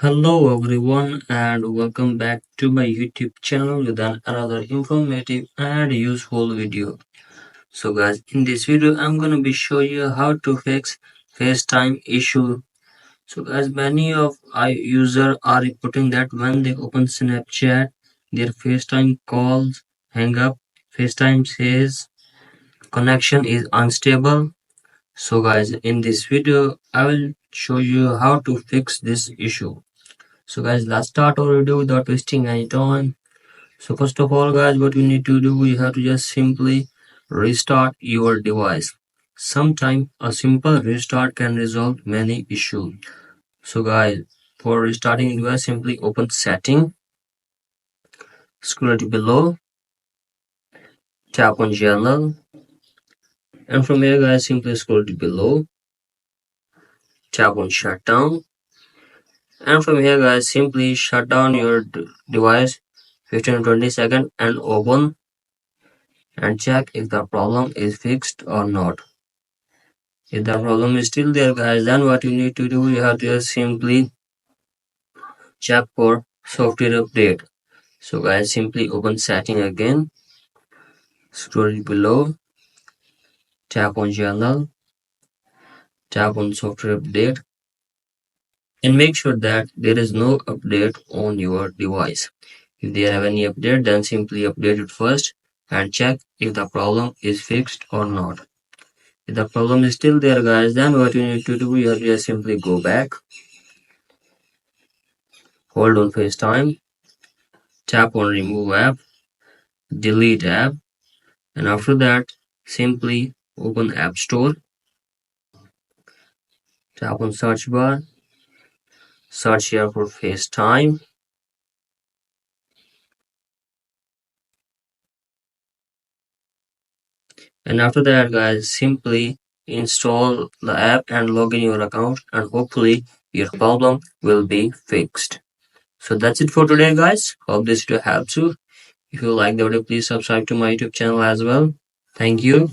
Hello everyone and welcome back to my YouTube channel with another informative and useful video. So guys, in this video I'm gonna be showing you how to fix FaceTime issue. So guys, many of our users are reporting that when they open Snapchat, their FaceTime calls hang up. FaceTime says connection is unstable. So guys, in this video I will show you how to fix this issue. So guys, let's start our video without wasting any time. So first of all guys, what you need to do, you have to just simply restart your device. Sometimes a simple restart can resolve many issues. So guys, for restarting device, simply open setting, scroll to below, tap on general, and from here guys, simply scroll to below, tap on shutdown, and from here guys, simply shut down your device 15 to 20 seconds and open and check if the problem is fixed or not. If the problem is still there guys, then what you need to do, you have to just simply check for software update. So guys, simply open setting again, scroll below, tap on general, tap on software update, and make sure that there is no update on your device. If there have any update, then simply update it first and check if the problem is fixed or not. If the problem is still there guys, then what you need to do, you have to just simply go back, hold on FaceTime, tap on remove app, delete app, and after that simply open App Store, tap on search bar, search here for FaceTime, and after that guys, simply install the app and log in your account, and hopefully your problem will be fixed. So that's it for today guys. Hope this video helps you. If you like the video, please subscribe to my YouTube channel as well. Thank you.